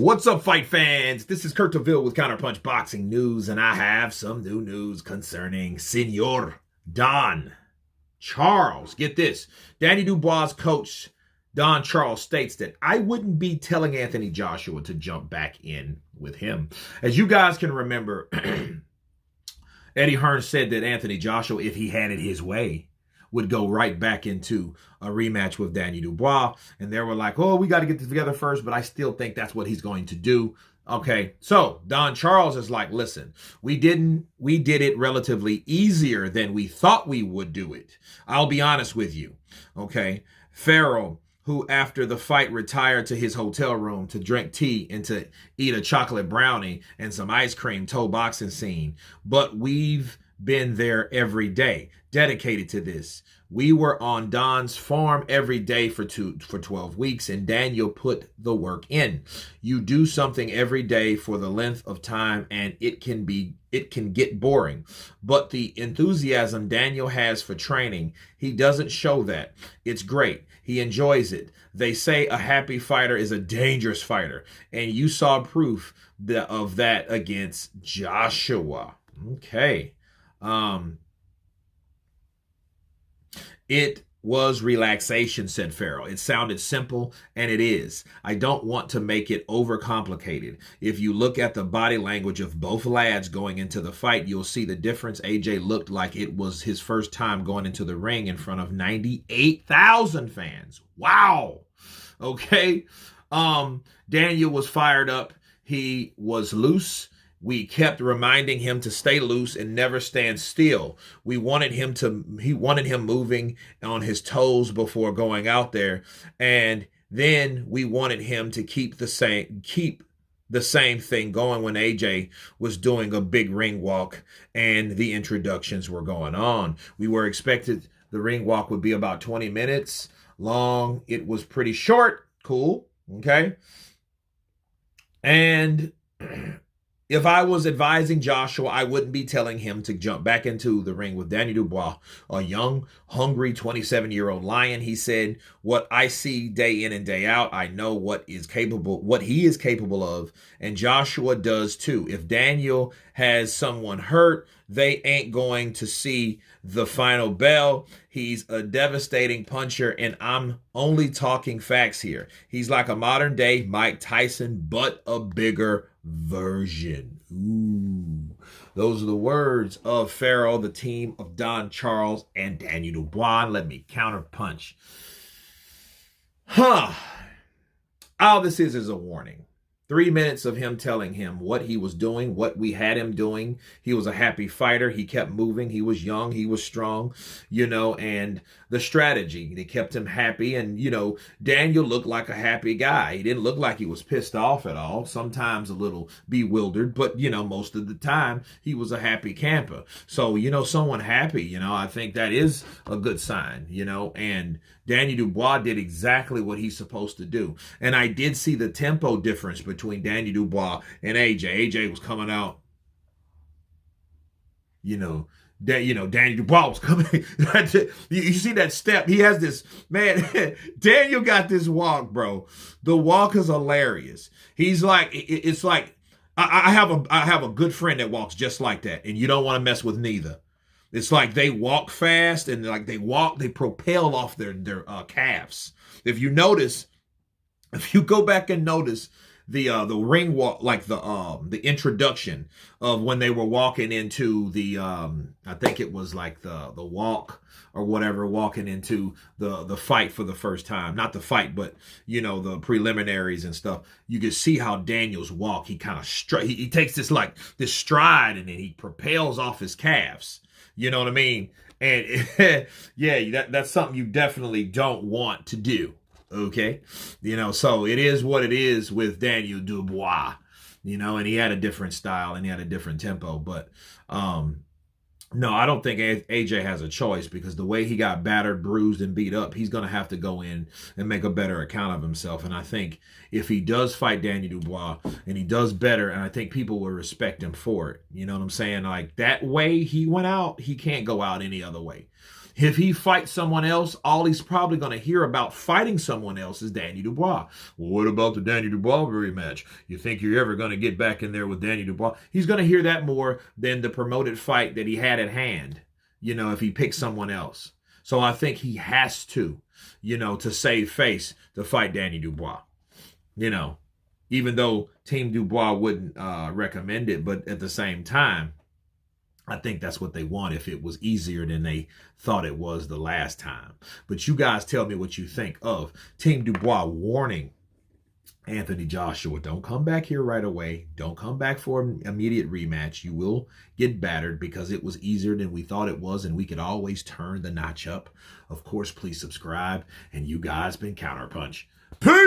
What's up, fight fans? This is Kurt DeVille with Counterpunch Boxing News, and I have some new news concerning Senor Don Charles. Get this. Danny Dubois' coach, Don Charles, states that I wouldn't be telling Anthony Joshua to jump back in with him. As you guys can remember, Eddie Hearn said that Anthony Joshua, if he had it his way, would go right back into a rematch with Danny Dubois. And they were like, oh, we got to get this together first, but I still think that's what he's going to do. Okay, so Don Charles is like, listen, we did it relatively easier than we thought we would do it. I'll be honest with you. Okay, Farrell, who after the fight retired to his hotel room to drink tea and to eat a chocolate brownie and some ice cream, told Boxing Scene, but we've been there every day, dedicated to this. We were on Don's farm every day for 12 weeks, and Daniel put the work in. You do something every day for the length of time, and it can get boring. But the enthusiasm Daniel has for training, he doesn't show that. It's great. He enjoys it. They say a happy fighter is a dangerous fighter, and you saw proof of that against Joshua. Okay. It was relaxation, said Farrell. It sounded simple, and it is. I don't want to make it overcomplicated. If you look at the body language of both lads going into the fight, you'll see the difference. AJ looked like it was his first time going into the ring in front of 98,000 fans. Wow. Okay. Daniel was fired up. He was loose. We kept reminding him to stay loose and never stand still. He wanted him moving on his toes before going out there. And then we wanted him to keep the same thing going when AJ was doing a big ring walk and the introductions were going on. We were expected the ring walk would be about 20 minutes long. It was pretty short. Cool. Okay. And if I was advising Joshua, I wouldn't be telling him to jump back into the ring with Danny Dubois, a young, hungry 27-year-old lion. He said, what I see day in and day out, I know what he is capable of, and Joshua does too. If Daniel has someone hurt, they ain't going to see the final bell. He's a devastating puncher, and I'm only talking facts here. He's like a modern day Mike Tyson, but a bigger version. Ooh. Those are the words of Farrell, the team of Don Charles and Daniel Dubois. Let me counterpunch. All this is a warning. 3 minutes of him telling him what he was doing, what we had him doing. He was a happy fighter. He kept moving. He was young. He was strong, and the strategy, they kept him happy. And, Daniel looked like a happy guy. He didn't look like he was pissed off at all. Sometimes a little bewildered, but, most of the time he was a happy camper. So, someone happy, I think that is a good sign, and Danny Dubois did exactly what he's supposed to do. And I did see the tempo difference between Danny Dubois and AJ. AJ was coming out, Danny Dubois was coming. You see that step? He has this, man, Daniel got this walk, bro. The walk is hilarious. He's like, it's like, I have a good friend that walks just like that, and you don't want to mess with neither. It's like they walk fast, and like they propel off their calves. If you go back and notice the ring walk, like the introduction of when they were walking into the I think it was like the walk or whatever, walking into the fight for the first time. Not the fight, but the preliminaries and stuff. You can see how Daniel's walk, he kind of he takes this stride, and then he propels off his calves. You know what I mean? And yeah, that's something you definitely don't want to do. Okay. So it is what it is with Daniel Dubois, and he had a different style and he had a different tempo. But no, I don't think AJ has a choice, because the way he got battered, bruised, and beat up, he's going to have to go in and make a better account of himself. And I think if he does fight Danny Dubois and he does better, and I think people will respect him for it. You know what I'm saying? Like, that way he went out, he can't go out any other way. If he fights someone else, all he's probably going to hear about fighting someone else is Danny Dubois. Well, what about the Danny Dubois rematch? You think you're ever going to get back in there with Danny Dubois? He's going to hear that more than the promoted fight that he had at hand, if he picks someone else. So I think he has to, to save face to fight Danny Dubois. Even though Team Dubois wouldn't recommend it, but at the same time, I think that's what they want if it was easier than they thought it was the last time. But you guys tell me what you think of Team Dubois warning Anthony Joshua. Don't come back here right away. Don't come back for an immediate rematch. You will get battered because it was easier than we thought it was, and we could always turn the notch up. Of course, please subscribe, and you guys been Counterpunch. Peace!